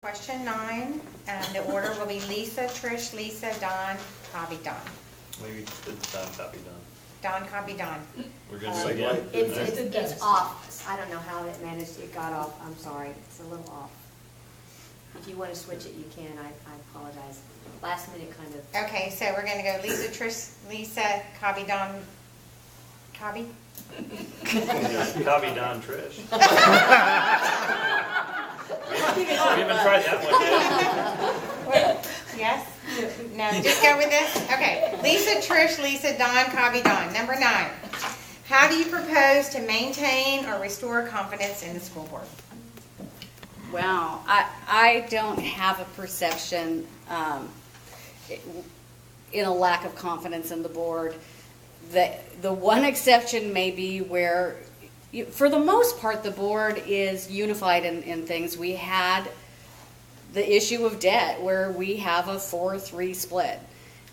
Question 9, the order will be Lisa, Trish, Lisa, Don, Cobby, Don. Maybe it's Don, copy Don. Don, Cobby, Don. We're gonna do it again. It's off. I don't know how it managed, it got off. I'm sorry, it's a little off. If you want to switch it, you can. I apologize. Last minute kind of. Okay, so we're going to go Lisa, Trish, Lisa, Cobby, Don, Cobby? Copy Don, Trish. We haven't tried that one yet. Yes? No, just go with this? Okay. Lisa, Trish, Lisa, Don, Cobby, Don. Number 9. How do you propose to maintain or restore confidence in the school board? Wow, I don't have a perception in a lack of confidence in the board. The one exception may be where, for the most part, the board is unified in things. We had the issue of debt where we have a 4-3 split.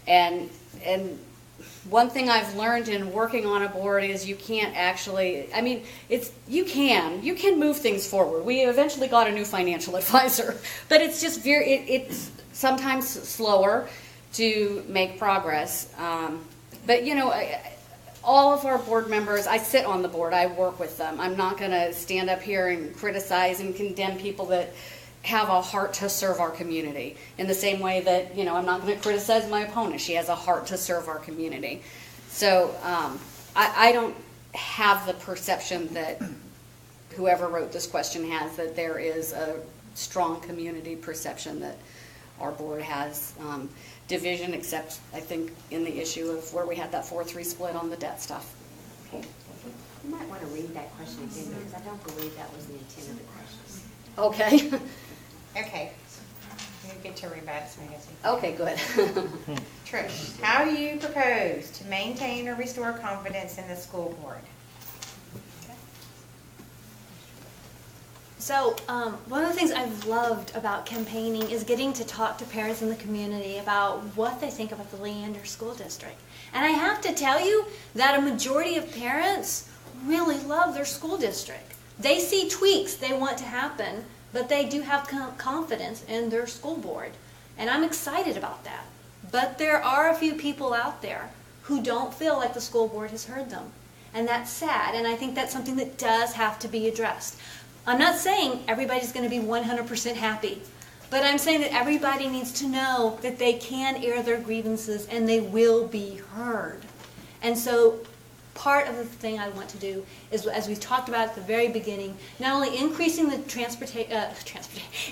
And one thing I've learned in working on a board is you can't actually, I mean, you can move things forward. We eventually got a new financial advisor, but it's just it's sometimes slower to make progress. But you know, all of our board members, I sit on the board, I work with them. I'm not going to stand up here and criticize and condemn people that have a heart to serve our community. In the same way that, you know, I'm not going to criticize my opponent. She has a heart to serve our community. So I don't have the perception that whoever wrote this question has, that there is a strong community perception that our board has division, except I think in the issue of where we had that 4-3 split on the debt stuff. You might want to read that question again, because I don't believe that was the intent of the question. Okay. Okay. You get to rebut, so I guess. Okay, good. Trish, how do you propose to maintain or restore confidence in the school board? So one of the things I've loved about campaigning is getting to talk to parents in the community about what they think about the Leander School District. And I have to tell you that a majority of parents really love their school district. They see tweaks they want to happen, but they do have confidence in their school board. And I'm excited about that. But there are a few people out there who don't feel like the school board has heard them. And that's sad, and I think that's something that does have to be addressed. I'm not saying everybody's going to be 100% happy, but I'm saying that everybody needs to know that they can air their grievances and they will be heard. And so part of the thing I want to do is, as we've talked about at the very beginning, not only increasing the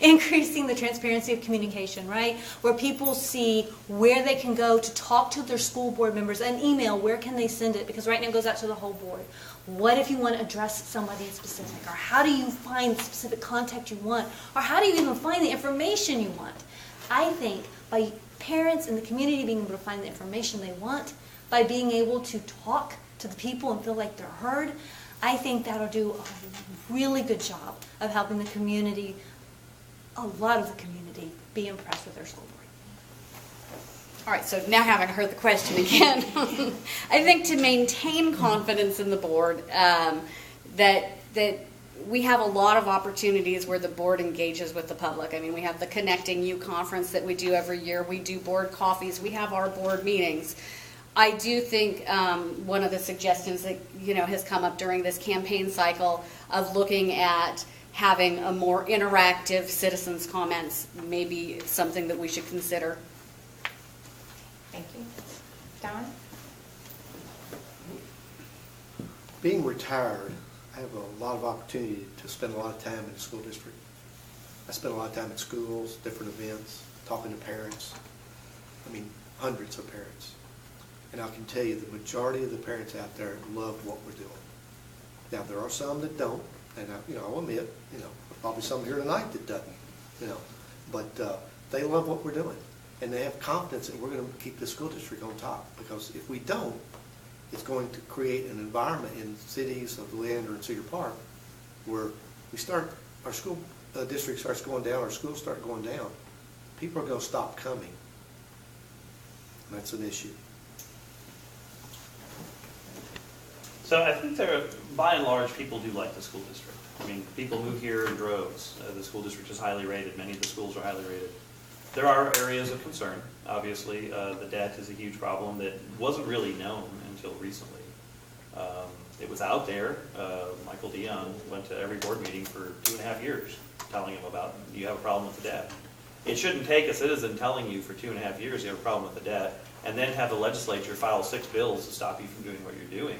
increasing the transparency of communication, right? Where people see where they can go to talk to their school board members, an email, where can they send it? Because right now it goes out to the whole board. What if you want to address somebody in specific? Or how do you find the specific contact you want? Or how do you even find the information you want? I think by parents in the community being able to find the information they want, by being able to talk to the people and feel like they're heard, I think that'll do a really good job of helping the community, a lot of the community, be impressed with their school board. All right, so now having heard the question again, I think to maintain confidence in the board, that we have a lot of opportunities where the board engages with the public. I mean, we have the Connecting You conference that we do every year. We do board coffees. We have our board meetings. I do think one of the suggestions that has come up during this campaign cycle of looking at having a more interactive citizens' comments may be something that we should consider. Thank you. Don? Being retired, I have a lot of opportunity to spend a lot of time in the school district. I spend a lot of time at schools, different events, talking to parents. I mean, hundreds of parents. And I can tell you the majority of the parents out there love what we're doing. Now, there are some that don't, and I'll admit, probably some here tonight that doesn't, but they love what we're doing. And they have confidence that we're going to keep the school district on top, because if we don't, it's going to create an environment in cities of Leander and Cedar Park where our school district starts going down, our schools start going down. People are going to stop coming. And that's an issue. So I think there, by and large, people do like the school district. I mean, people move here in droves. The school district is highly rated. Many of the schools are highly rated. There are areas of concern. Obviously, the debt is a huge problem that wasn't really known until recently. It was out there. Michael Dion went to every board meeting for 2.5 years telling him about, you have a problem with the debt. It shouldn't take a citizen telling you for 2.5 years you have a problem with the debt and then have the legislature file 6 bills to stop you from doing what you're doing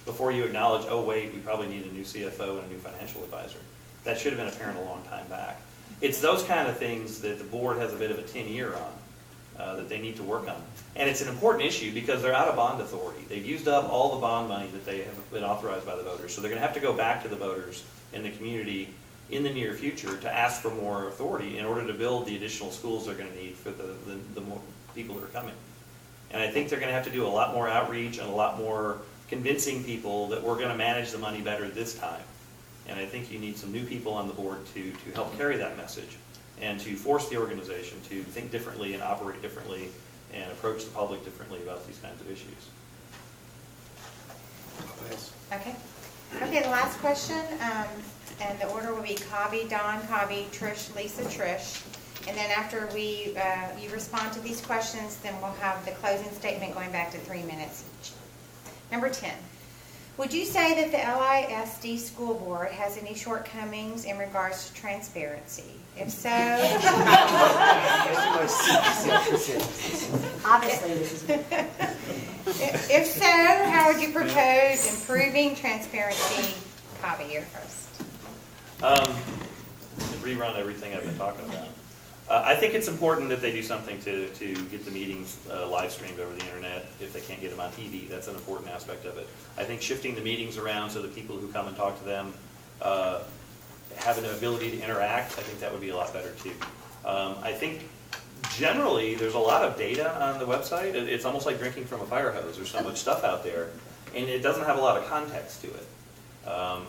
before you acknowledge, oh wait, we probably need a new CFO and a new financial advisor. That should have been apparent a long time back. It's those kind of things that the board has a bit of a tin ear on, that they need to work on. And it's an important issue because they're out of bond authority. They've used up all the bond money that they have been authorized by the voters. So they're going to have to go back to the voters in the community in the near future to ask for more authority in order to build the additional schools they're going to need for the more people that are coming. And I think they're going to have to do a lot more outreach and a lot more convincing people that we're going to manage the money better this time. And I think you need some new people on the board to help carry that message and to force the organization to think differently and operate differently and approach the public differently about these kinds of issues. Okay. Okay, the last question, and the order will be Kavi, Don, Kavi, Trish, Lisa, Trish. And then after you respond to these questions, then we'll have the closing statement going back to 3 minutes each. Number 10. Would you say that the LISD school board has any shortcomings in regards to transparency? If so, Obviously, this is. if so, how would you propose improving transparency? Kavi, you're first. Rerun everything I've been talking about. I think it's important that they do something to get the meetings live streamed over the internet if they can't get them on TV. That's an important aspect of it. I think shifting the meetings around so that people who come and talk to them have an ability to interact, I think that would be a lot better too. I think generally there's a lot of data on the website. It's almost like drinking from a fire hose. There's so much stuff out there, and it doesn't have a lot of context to it.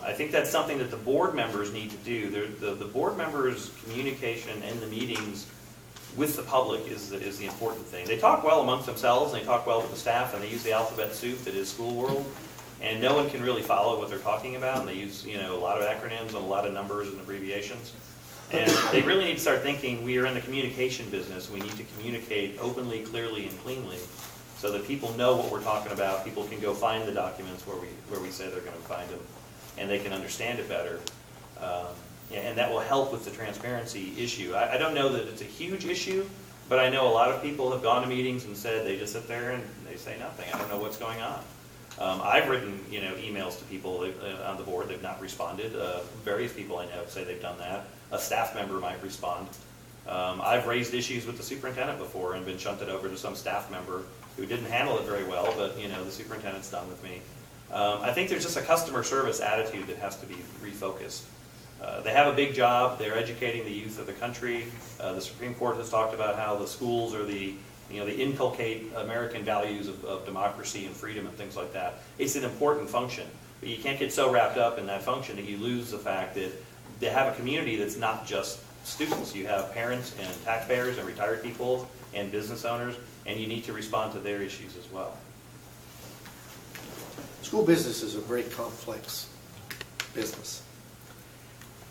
I think that's something that the board members need to do. The board members' communication in the meetings with the public is the important thing. They talk well amongst themselves, and they talk well with the staff, and they use the alphabet soup that is school world, and no one can really follow what they're talking about, and they use a lot of acronyms and a lot of numbers and abbreviations. And they really need to start thinking, we are in the communication business. We need to communicate openly, clearly, and cleanly so that people know what we're talking about. People can go find the documents where we say they're going to find them, and they can understand it better. And that will help with the transparency issue. I don't know that it's a huge issue, but I know a lot of people have gone to meetings and said they just sit there and they say nothing. I don't know what's going on. I've written emails to people on the board. They've not responded. Various people I know say they've done that. A staff member might respond. I've raised issues with the superintendent before and been shunted over to some staff member who didn't handle it very well, but the superintendent's done with me. I think there's just a customer service attitude that has to be refocused. They have a big job. They're educating the youth of the country. The Supreme Court has talked about how the schools are they inculcate American values of democracy and freedom and things like that. It's an important function, but you can't get so wrapped up in that function that you lose the fact that they have a community that's not just students. You have parents and taxpayers and retired people and business owners, and you need to respond to their issues as well. School business is a very complex business.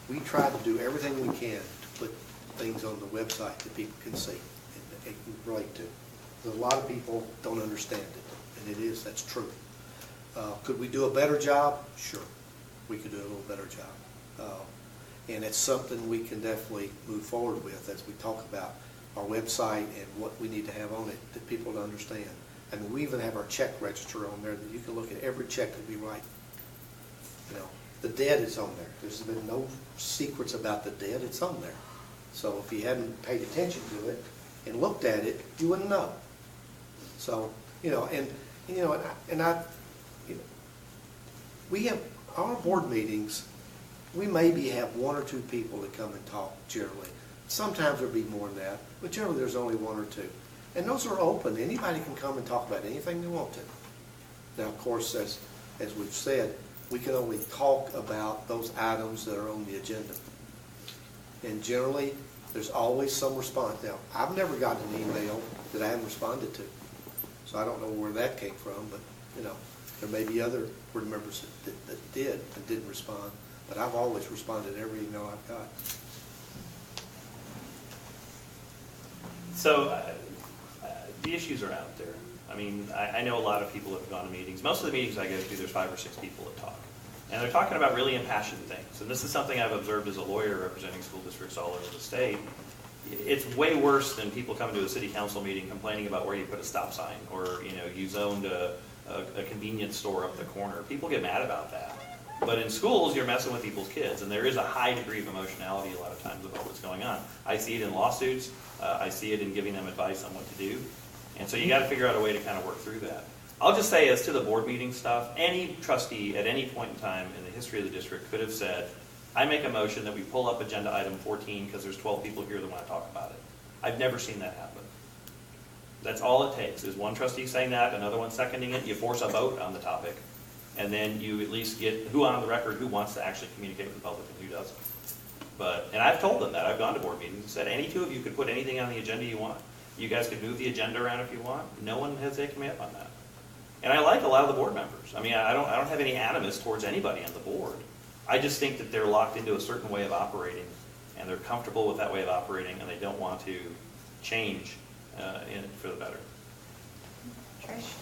We try to do everything we can to put things on the website that people can see and can relate to. A lot of people don't understand it, and that's true. Could we do a better job? Sure, we could do a little better job. And it's something we can definitely move forward with as we talk about our website and what we need to have on it that people understand. I mean, we even have our check register on there that you can look at every check that we write. The debt is on there. There's been no secrets about the debt. It's on there. So if you hadn't paid attention to it and looked at it, you wouldn't know. So, we have our board meetings. We maybe have 1 or 2 people that come and talk generally. Sometimes there'll be more than that, but generally there's only 1 or 2. And those are open. Anybody can come and talk about anything they want to. Now, of course, as we've said, we can only talk about those items that are on the agenda. And generally, there's always some response. Now, I've never gotten an email that I haven't responded to. So I don't know where that came from, but, There may be other board members that did and didn't respond, but I've always responded to every email I've got. So the issues are out there. I mean, I know a lot of people have gone to meetings. Most of the meetings I go to, there's 5 or 6 people that talk. And they're talking about really impassioned things. And this is something I've observed as a lawyer representing school districts all over the state. It's way worse than people coming to a city council meeting complaining about where you put a stop sign, or you zoned a convenience store up the corner. People get mad about that. But in schools, you're messing with people's kids, and there is a high degree of emotionality a lot of times about what's going on. I see it in lawsuits. I see it in giving them advice on what to do. And so you got to figure out a way to kind of work through that. I'll just say, as to the board meeting stuff, any trustee at any point in time in the history of the district could have said, I make a motion that we pull up agenda item 14 because there's 12 people here that want to talk about it. I've never seen that happen. That's all it takes, is one trustee saying that, another one seconding it, you force a vote on the topic, and then you at least get who on the record who wants to actually communicate with the public and who doesn't. And I've told them that. I've gone to board meetings and said, any two of you could put anything on the agenda you want. You guys could move the agenda around if you want. No one has taken me up on that. And I like a lot of the board members. I mean, I don't have any animus towards anybody on the board. I just think that they're locked into a certain way of operating, and they're comfortable with that way of operating, and they don't want to change for the better. Trish?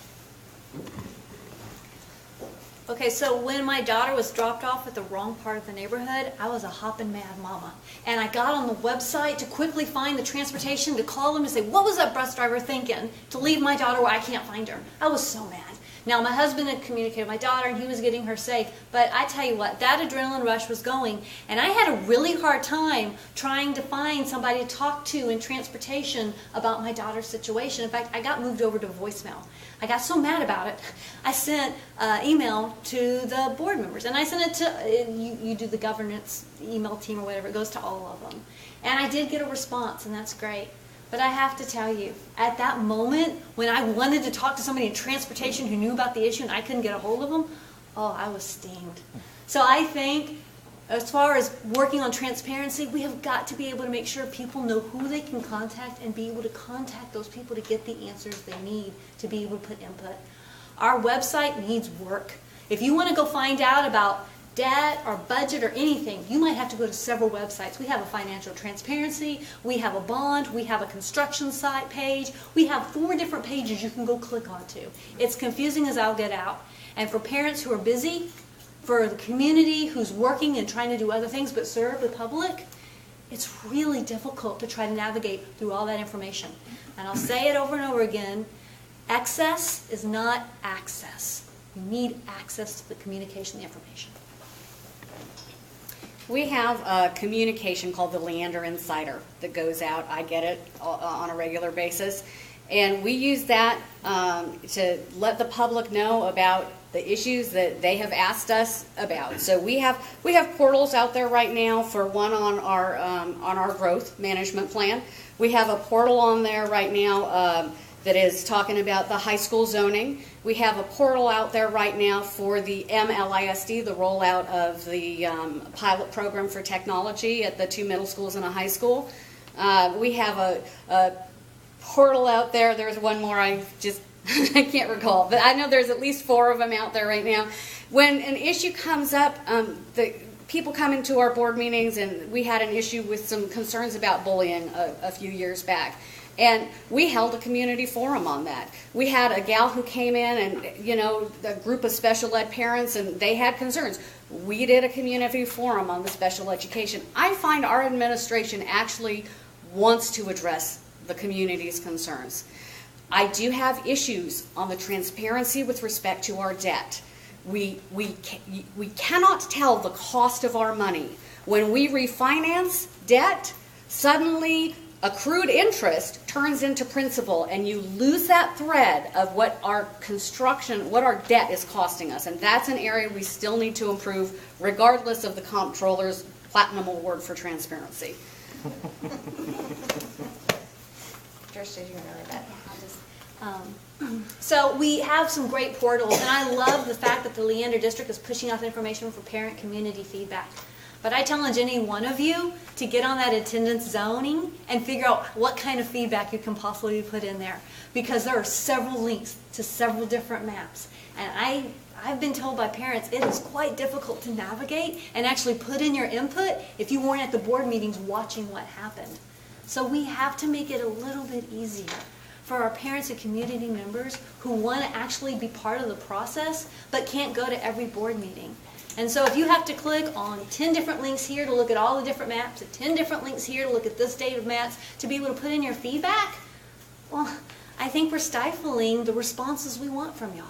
Okay, so when my daughter was dropped off at the wrong part of the neighborhood, I was a hopping mad mama. And I got on the website to quickly find the transportation, to call them to say, what was that bus driver thinking to leave my daughter where I can't find her? I was so mad. Now, my husband had communicated with my daughter, and he was getting her safe. But I tell you what, that adrenaline rush was going. And I had a really hard time trying to find somebody to talk to in transportation about my daughter's situation. In fact, I got moved over to voicemail. I got so mad about it, I sent an email to the board members. And I sent it to, you do the governance email team or whatever, it goes to all of them. And I did get a response, and that's great. But I have to tell you, at that moment, when I wanted to talk to somebody in transportation who knew about the issue and I couldn't get a hold of them, oh, I was stinged. So I think, as far as working on transparency, we have got to be able to make sure people know who they can contact and be able to contact those people to get the answers they need to be able to put input. Our website needs work. If you want to go find out about debt or budget or anything, you might have to go to several websites. We have a financial transparency, we have a bond, we have a construction site page, we have 4 different pages you can go click onto. It's confusing as I'll get out. And for parents who are busy, for the community who's working and trying to do other things but serve the public, it's really difficult to try to navigate through all that information. And I'll say it over and over again, excess is not access. You need access to the communication, the information. We have a communication called the Leander Insider that goes out. I get it on a regular basis. And we use that to let the public know about the issues that they have asked us about. So we have portals out there right now, for one on our growth management plan. We have a portal on there right now that is talking about the high school zoning. We have a portal out there right now for the LISD, the rollout of the pilot program for technology at the 2 middle schools and a high school. We have a portal out there. There's one more I can't recall, but I know there's at least 4 of them out there right now. When an issue comes up, the people come into our board meetings, and we had an issue with some concerns about bullying a few years back. And we held a community forum on that. We had a gal who came in and, a group of special ed parents, and they had concerns. We did a community forum on the special education. I find our administration actually wants to address the community's concerns. I do have issues on the transparency with respect to our debt. We cannot tell the cost of our money. When we refinance debt, suddenly accrued interest turns into principal, and you lose that thread of what our debt is costing us. And that's an area we still need to improve, regardless of the comptroller's platinum award for transparency. Trish, did you want to read that? So we have some great portals, and I love the fact that the Leander District is pushing out the information for parent community feedback. But I challenge any one of you to get on that attendance zoning and figure out what kind of feedback you can possibly put in there, because there are several links to several different maps. And I've been told by parents it is quite difficult to navigate and actually put in your input if you weren't at the board meetings watching what happened. So we have to make it a little bit easier for our parents and community members who want to actually be part of the process but can't go to every board meeting. And so if you have to click on 10 different links here to look at all the different maps, and 10 different links here to look at this state of maps, to be able to put in your feedback, well, I think we're stifling the responses we want from y'all.